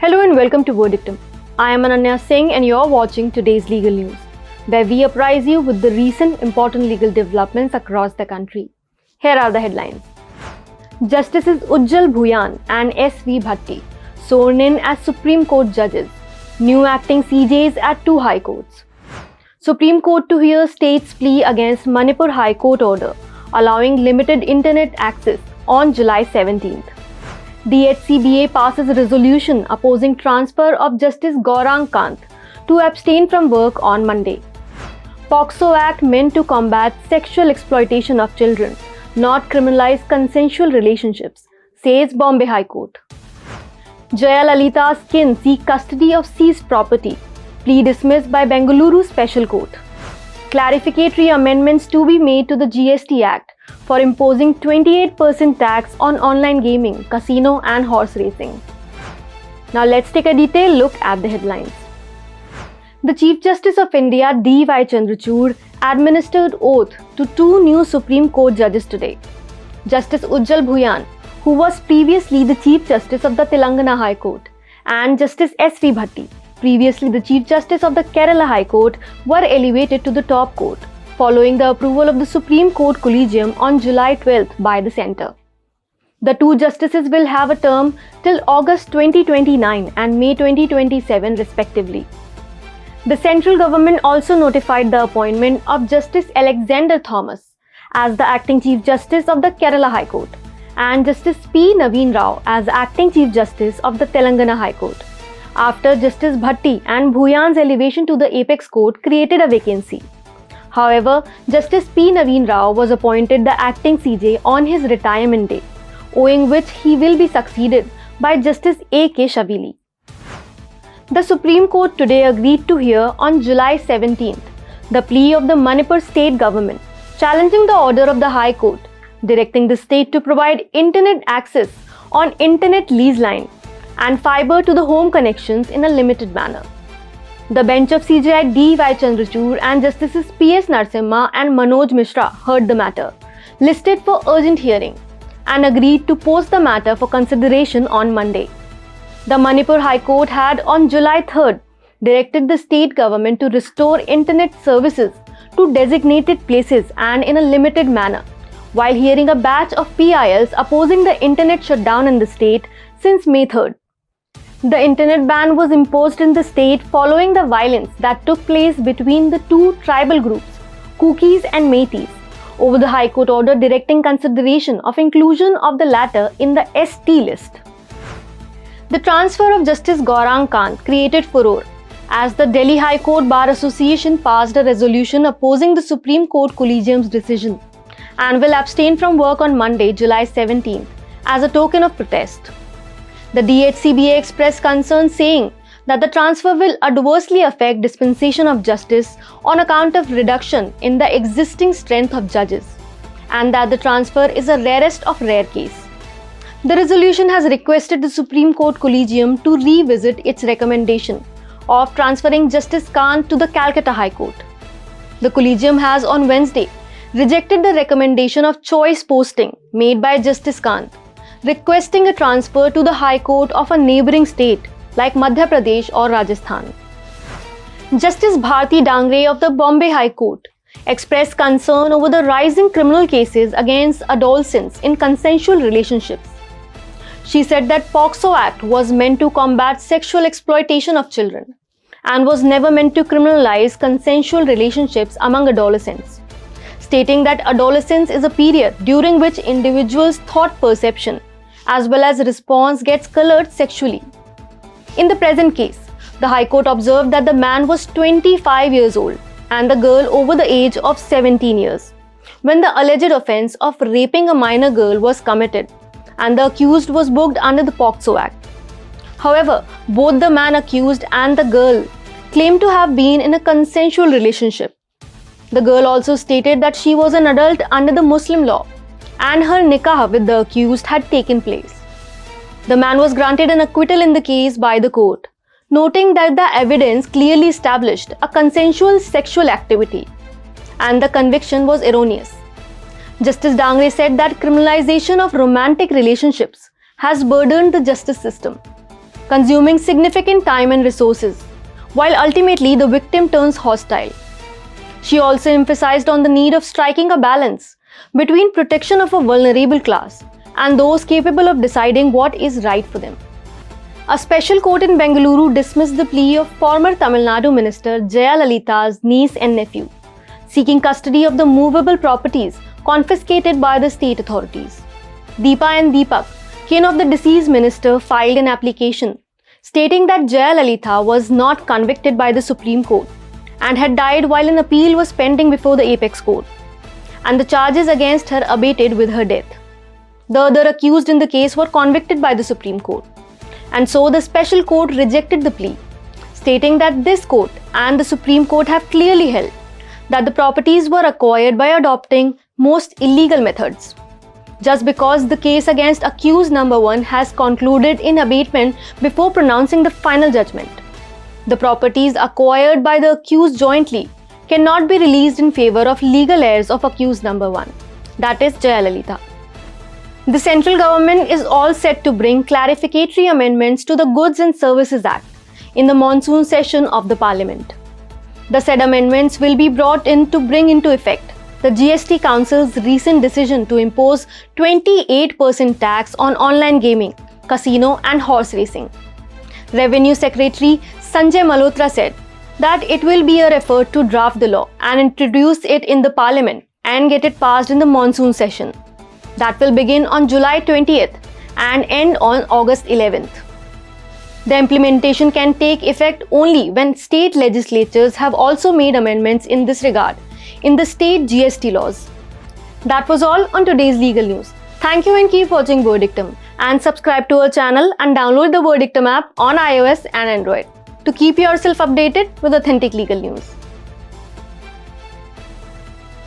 Hello and welcome to Verdictum. I am Ananya Singh and you're watching today's legal news, where we apprise you with the recent important legal developments across the country. Here are the headlines. Justices Ujjal Bhuyan and SV Bhatti sworn in as Supreme Court judges. New acting CJs at 2 High Courts. Supreme Court to hear state's plea against Manipur High Court order allowing limited internet access on July 17th. DHCBA passes a resolution opposing transfer of Justice Gaurang Kanth to abstain from work on Monday. POCSO Act meant to combat sexual exploitation of children, not criminalise consensual relationships, says Bombay High Court. Jayalalitha's kin seek custody of seized property, plea dismissed by Bengaluru Special Court. Clarificatory amendments to be made to the GST Act for imposing 28% tax on online gaming, casino and horse racing. Now let's take a detailed look at the headlines. The Chief Justice of India D.Y. Chandrachud administered oath to 2 new Supreme Court judges today. Justice Ujjal Bhuyan, who was previously the Chief Justice of the Telangana High Court, and Justice SV Bhatti, previously the Chief Justice of the Kerala High Court, were elevated to the top court, following the approval of the Supreme Court Collegium on July 12th by the Centre. The 2 justices will have a term till August 2029 and May 2027 respectively. The central government also notified the appointment of Justice Alexander Thomas as the acting Chief Justice of the Kerala High Court and Justice P. Naveen Rao as acting Chief Justice of the Telangana High Court, after Justice Bhatti and Bhuyan's elevation to the Apex Court created a vacancy. However, Justice P. Naveen Rao was appointed the acting CJ on his retirement day, owing which he will be succeeded by Justice A.K. Shavili. The Supreme Court today agreed to hear on July 17th the plea of the Manipur state government challenging the order of the High Court directing the state to provide internet access on internet lease line and fiber to the home connections in a limited manner. The bench of CJI D.Y. Chandrachud and Justices P.S. Narasimha and Manoj Mishra heard the matter, listed for urgent hearing, and agreed to post the matter for consideration on Monday. The Manipur High Court had on July 3rd directed the state government to restore internet services to designated places and in a limited manner, while hearing a batch of PILs opposing the internet shutdown in the state since May 3rd. The internet ban was imposed in the state following the violence that took place between the 2 tribal groups, Kukis and Meiteis, over the High Court order directing consideration of inclusion of the latter in the ST list. The transfer of Justice Gaurang Kanth created furore as the Delhi High Court Bar Association passed a resolution opposing the Supreme Court Collegium's decision and will abstain from work on Monday, July 17th, as a token of protest. The DHCBA expressed concern saying that the transfer will adversely affect dispensation of justice on account of reduction in the existing strength of judges, and that the transfer is a rarest of rare case. The resolution has requested the Supreme Court Collegium to revisit its recommendation of transferring Justice Kanth to the Calcutta High Court. The Collegium has on Wednesday rejected the recommendation of choice posting made by Justice Kanth, requesting a transfer to the High Court of a neighbouring state like Madhya Pradesh or Rajasthan. Justice Bharti Dangre of the Bombay High Court expressed concern over the rising criminal cases against adolescents in consensual relationships. She said that POCSO Act was meant to combat sexual exploitation of children and was never meant to criminalise consensual relationships among adolescents, stating that adolescence is a period during which individuals' thought perception as well as response gets coloured sexually. In the present case, the High Court observed that the man was 25 years old and the girl over the age of 17 years when the alleged offence of raping a minor girl was committed, and the accused was booked under the POCSO Act. However, both the man accused and the girl claimed to have been in a consensual relationship. The girl also stated that she was an adult under the Muslim law and her nikah with the accused had taken place. The man was granted an acquittal in the case by the court, noting that the evidence clearly established a consensual sexual activity and the conviction was erroneous. Justice Dangre said that criminalization of romantic relationships has burdened the justice system. consuming significant time and resources, while ultimately the victim turns hostile. She also emphasized on the need of striking a balance between protection of a vulnerable class and those capable of deciding what is right for them. A special court in Bengaluru dismissed the plea of former Tamil Nadu Minister Jayalalitha's niece and nephew, seeking custody of the movable properties confiscated by the state authorities. Deepa and Deepak, kin of the deceased minister, filed an application stating that Jayalalitha was not convicted by the Supreme Court and had died while an appeal was pending before the apex court, and the charges against her abated with her death. The other accused in the case were convicted by the Supreme Court, and so the special court rejected the plea, stating that this court and the Supreme Court have clearly held that the properties were acquired by adopting most illegal methods. Just because the case against accused number 1 has concluded in abatement before pronouncing the final judgment, the properties acquired by the accused jointly cannot be released in favor of legal heirs of accused number 1, that is Jayalalitha. The central government is all set to bring clarificatory amendments to the Goods and Services Act in the monsoon session of the Parliament. The said amendments will be brought in to bring into effect the GST Council's recent decision to impose 28% tax on online gaming, casino and horse racing. Revenue Secretary Sanjay Malhotra said that it will be a effort to draft the law and introduce it in the Parliament and get it passed in the monsoon session. That will begin on July 20th and end on August 11th. The implementation can take effect only when state legislatures have also made amendments in this regard in the state GST laws. That was all on today's legal news. Thank you and keep watching Verdictum, and subscribe to our channel and download the Verdictum app on iOS and Android to keep yourself updated with authentic legal news.